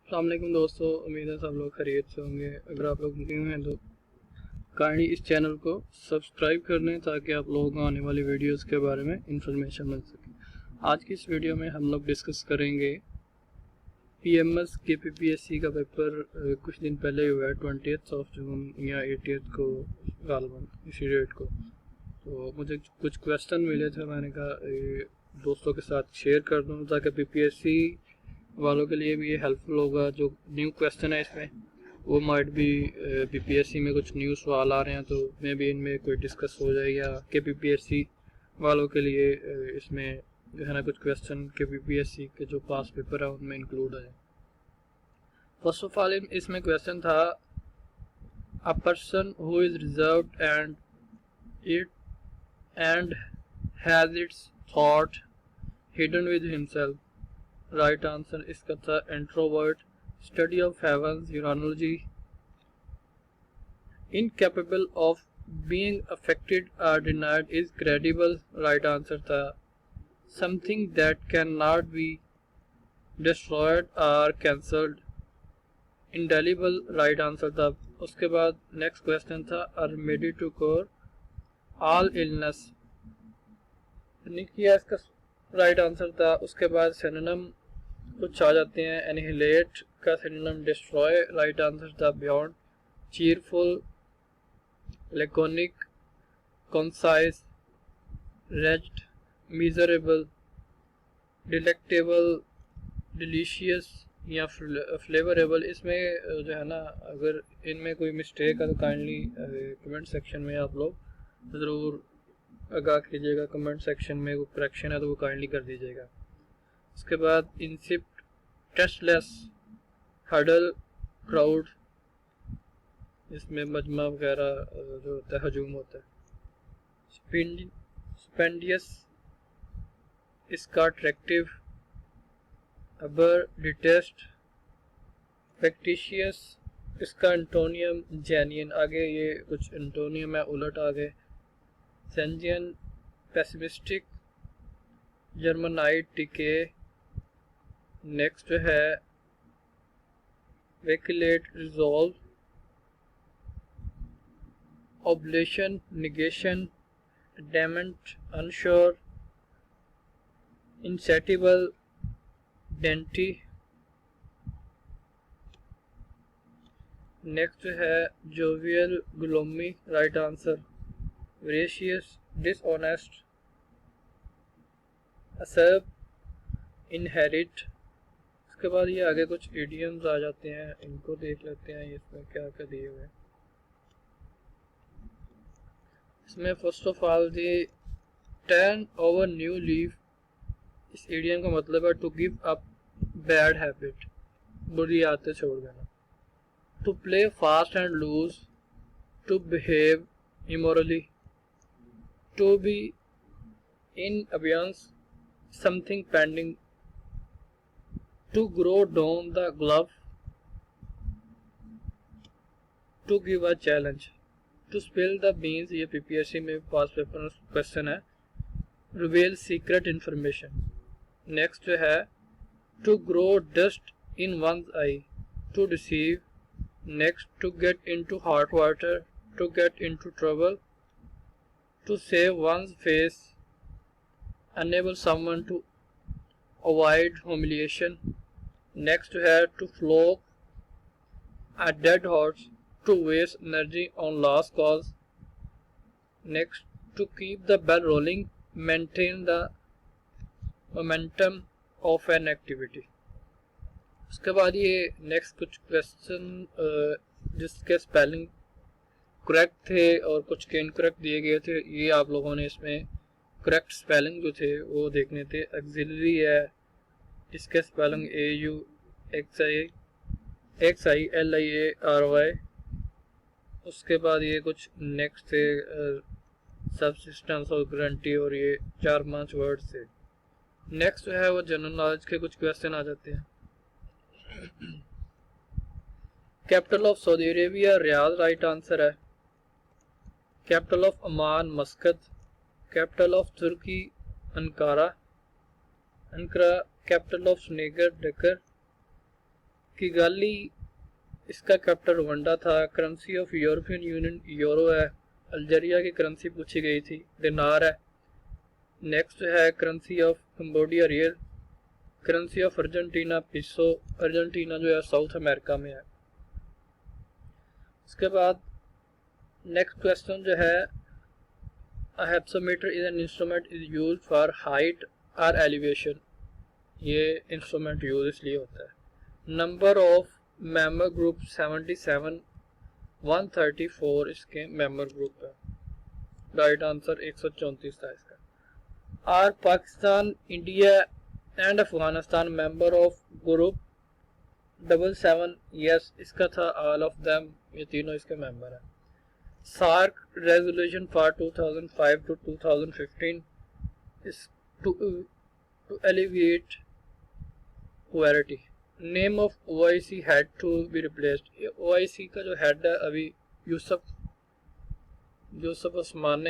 अस्सलाम वालेकुम दोस्तों, उम्मीद है सब लोग खैरियत से होंगे। अगर आप लोग न्यू हैं तो काइंडली इस चैनल को सब्सक्राइब कर लें ताकि आप लोगों को आने वाली वीडियोस के बारे में इंफॉर्मेशन मिल सके। आज की इस वीडियो में हम लोग डिस्कस करेंगे पीएमएस के पीपीएससी का पेपर कुछ दिन पहले हुआ है 20 जून या 80 को गालबन इसी डेट को। तो मुझे कुछ क्वेश्चन मिले थे, मैंने कहा दोस्तों के साथ शेयर कर दूँ ताकि पीपीएससी वालों के लिए भी ये हेल्पफुल होगा। जो न्यू क्वेश्चन है इसमें वो माइट भी पीपीएससी में कुछ न्यू सवाल आ रहे हैं तो मे भी इनमें कोई डिस्कस हो जाए या के पीपीएससी वालों के लिए इसमें जो है ना कुछ क्वेश्चन के पीपीएससी के जो पास पेपर है उनमें इंक्लूड है। फर्स्ट ऑफ ऑल इसमें क्वेश्चन था a person who is reserved and has its thought hidden with himself. Right answer इसका था introvert, study of heavens, uranology, incapable of being affected और denied is credible. Right answer था something that can not be destroyed और cancelled, indelible. Right answer था। उसके बाद next question था a remedy to cure all illness, किया इसका right answer था। उसके बाद सिनोनिम कुछ आ जाते हैं। एनिहिलेट का सिनोनिम डिस्ट्रॉय, राइट आंसर था beyond, cheerful, laconic, concise, raised, miserable, delectable, delicious या फ्लेवरेबल। इसमें जो है ना अगर इनमें कोई मिस्टेक है तो काइंडली कमेंट सेक्शन में आप लोग ज़रूर आगाह कीजिएगा। कमेंट सेक्शन में कोई करेक्शन है तो वो काइंडली कर दीजिएगा। उसके बाद इंसिप्ट, टेस्टलेस, हडल, क्राउड, इसमें मजमा वगैरह जो होता है हजूम होता है। स्पेंडियस इसका अट्रैक्टिव, अबर, डिटेस्ट, फैक्टिशियस इसका एंटोनियम, जेन्युइन। आगे ये कुछ एंटोनियम है उलट आ गए। सेंजियन, पेसिमिस्टिक, जर्मनाइट, टिके। नेक्स्ट है vacillate, resolve, oblation, negation, dement, unsure, insatiable, dainty. Next है jovial, gloomy, right answer, veracious, dishonest, acerb, inherit. उसके बाद ये आगे कुछ इडियम्स आ जाते हैं, इनको देख लेते हैं इसमें क्या क्या दिए हुए हैं। इसमें first of all the turn over new leaf, इस इडियम का मतलब है to give up bad habit, बुरी आदतें छोड़ देना। To play fast and loose, to behave immorally, to be in abeyance, something pending, to grow down the glove, to give a challenge, to spill the beans, ये PPSC में पास paper question है। reveal secret information। Next है to grow dust in one's eye, to deceive। next to get into hot water, to get into trouble, to save one's face, enable someone to avoid humiliation। Next है to flog a dead horse, to waste energy on lost cause। next to keep the bell rolling, maintain the momentum of an activity। उसके बाद ये next कुछ question जिसके spelling correct थे और कुछ के इनकरेक्ट दिए गए थे, ये आप लोगों ने इसमें करेक्ट स्पेलिंग जो थे वो देखने थे। एक्सिलरी है, इसके स्पेलिंग AUXILIARY। उसके बाद ये कुछ नेक्स्ट थे सबसिस्टेंस और गारंटी, और ये 4-5 वर्ड थे। नेक्स्ट है वो जनरल नॉलेज के कुछ क्वेश्चन आ जाते हैं। Capital of Saudi Arabia Riyadh, right answer है। Capital of Oman Muscat. Capital of तुर्की Ankara. Capital of Senegal Dakar. Kigali इसका कैपिटल रुवांडा था। Currency of European Union euro है। अल्जीरिया की करेंसी पूछी गई थी, दिनार है। नेक्स्ट है currency of Cambodia riel. Currency of Argentina peso. Argentina जो है साउथ अमेरिका में है। उसके बाद नेक्स्ट क्वेश्चन जो है, a hypsometer is an instrument is use for height और एलिवेशन। ये इंस्ट्रूमेंट यूज इसलिए होता है। नंबर ऑफ मेंबर ग्रुप 77, 134 इसके मेंबर ग्रुप है। राइट आंसर 134 था इसका। Are Pakistan, India and Afghanistan member of group 77? Yes, इसका था ऑल ऑफ देम, ये तीनों इसके मेंबर हैं। SAARC resolution for 2005 to 2015 is to alleviate poverty. Name of OIC had to be replaced. OIC का जो हेड है अभी यूसुफ उस्मानी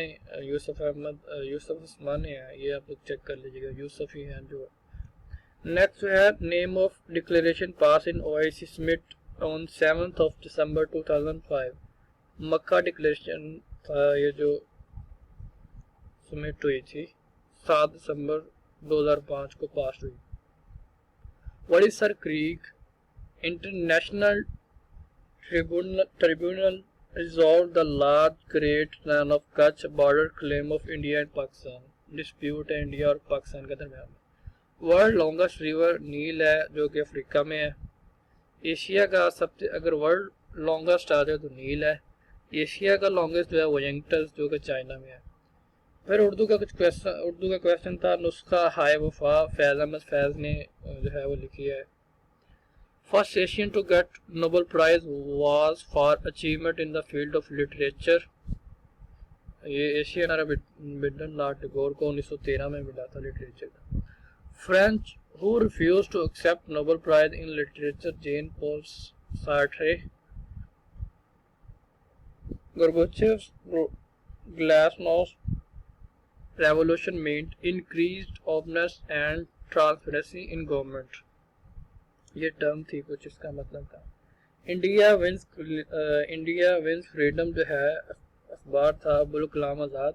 है, ये आप लोग चेक कर लीजिएगा, यूसुफ ही हैं जो। नेक्स्ट है name of declaration pass in OIC summit on 7th of December 2005। Mecca declaration था ये जो समिट हुई थी 7 दिसंबर 2005 को पास हुई। वड़ीसर creek international tribunal resolved the large Great Rann of Kutch border claim of India and Pakistan। Dispute है इंडिया और पाकिस्तान के दरमियान में। वर्ल्ड लॉन्गेस्ट रिवर नील है जो कि अफ्रीका में है। एशिया का सबसे, अगर वर्ल्ड लॉन्गेस्ट आ जाए तो नील है। एशिया का लॉन्गेस्ट जो है वो यंगटस जो कि चाइना में है। फिर उर्दू का क्वेश्चन था, नुस्खा हाय वफा फैज़ अहमद फैज़ ने जो है वो लिखी है। First Asian to get Nobel prize was for achievement in the field of literature. ये एशियन रविंद्रनाथ टैगोर को 1913 में मिला था लिटरेचर का। French who refuse to accept Nobel prize in literature, Jean Paul Sartre. Gorbachev glasnost revolution meant increased openness and transparency in government। ये term थी कुछ, इसका मतलब था। इंडिया विंस फ्रीडम जो है अखबार था अब्दुल कलाम आज़ाद।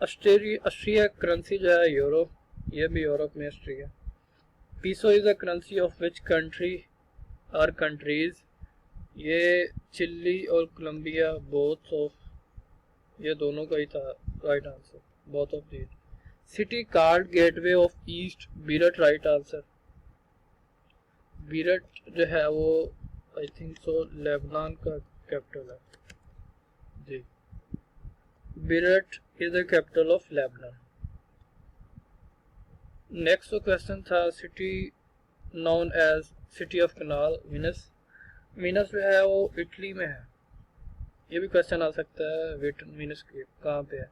ऑस्ट्रिया करेंसी जो है यूरो, ये भी यूरोप में Austria. Peso is the currency of which country और कंट्रीज? ये चिली और कोलंबिया बोथ ऑफ, ये दोनों का ही था right answer, both of these. City called gateway of east, Beirut right answer. Beirut जो है वो आई थिंक सो लेबनान का कैपिटल है जी। Beirut is the capital of Lebanon. Next question था, city known as city of canal, Venice. Venice जो है वो इटली में है। ये भी क्वेश्चन आ सकता है, वीनस कहाँ पे है।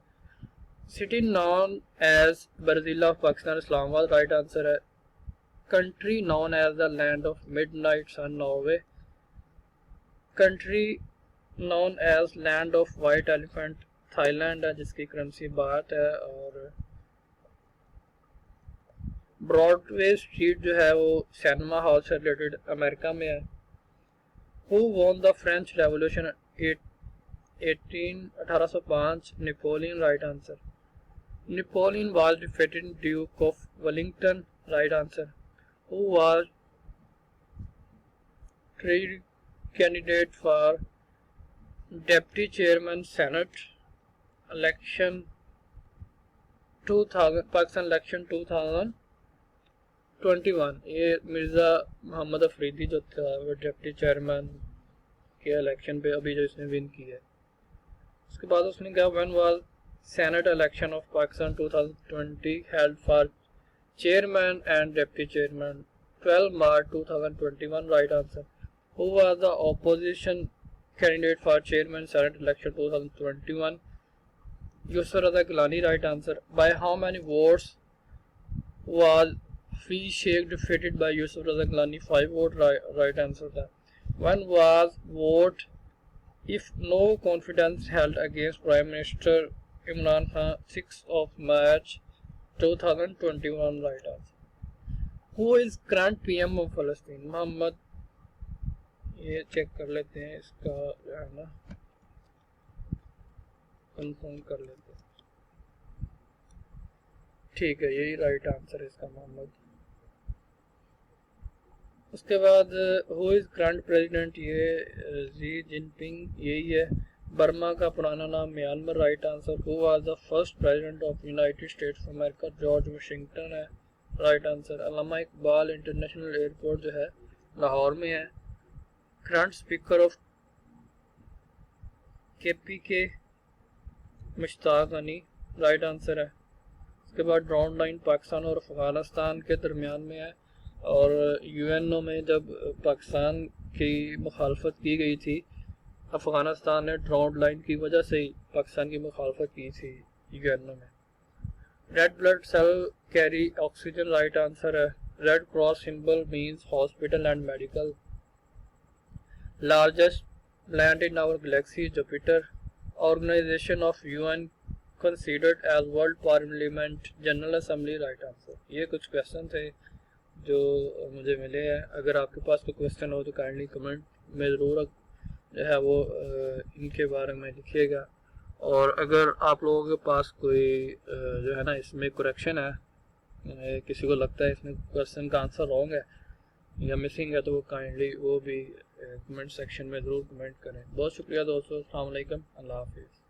सिटी नॉन एज बर्जिला of Pakistan, Islamabad right answer है। Country known as the land of midnight sun, Norway. Country known as land of white elephant, Thailand है जिसकी करेंसी बात है। और ब्रॉडवे स्ट्रीट जो है वो सिनेमा हॉल से रिलेटेड अमेरिका में है। Who won the French revolution 1805? Napoleon right answer. Napoleon was defeated Duke of Wellington right answer. Who was candidate for deputy chairman Senate election 2000 Pakistan election 2021? ये मिर्ज़ा मोहम्मद अफरीदी जो था वो डेप्टी चेयरमैन के election पे अभी जो इसने विन की है। उसके बाद उसने कहा when was Senate election of Pakistan 2020 held for chairman and deputy chairman? 12 March 2021 right answer. Who was the opposition candidate for chairman Senate election 2021? Yusuf Raza Gilani right answer. By how many votes was Hafiz Sheikh defeated by Yusuf Raza Gilani? 5 vote right answer था। When was vote if no confidence held against Prime Minister Imran Khan? 6 of March 2021 right answer. Who is current PM of फलस्तीन? Mohammad, ये check कर लेते हैं, इसका जो है ना कंफर्म कर लेते हैं। ठीक है, यही राइट आंसर है इसका, मोहम्मद। उसके बाद हु इज करंट प्रेसिडेंट? ये जी जिनपिंग यही है। बर्मा का पुराना नाम Myanmar, right answer. Who was the first president of United states of America? George Washington है, राइट आंसर। अल्लामा इकबाल इंटरनेशनल एयरपोर्ट जो है लाहौर में है। Current speaker of KPK Mushtaq Ali, right answer है। उसके बाद ड्रॉन लाइन पाकिस्तान और अफगानिस्तान के दरमियान में है, और यूएनओ में जब पाकिस्तान की मुखालफत की गई थी, अफगानिस्तान ने ड्रॉन लाइन की वजह से ही पाकिस्तान की मुखालफत की थी यूएनओ में। Red blood cell carry oxygen, right answer है। Red cross symbol means hospital and medical. Largest planet in our galaxy Jupiter. Organisation of UN considered as world parliament general assembly, right answer. ये कुछ question थे जो मुझे मिले हैं। अगर आपके पास कोई क्वेश्चन हो तो काइंडली कमेंट में ज़रूर जो है वो इनके बारे में लिखिएगा। और अगर आप लोगों के पास कोई जो है ना इसमें करेक्शन है, किसी को लगता है इसमें क्वेश्चन का आंसर रॉन्ग है या मिसिंग है, तो वो काइंडली वो भी कमेंट सेक्शन में ज़रूर कमेंट करें। बहुत शुक्रिया दोस्तों, अस्सलाम वालेकुम, अल्लाह हाफिज़।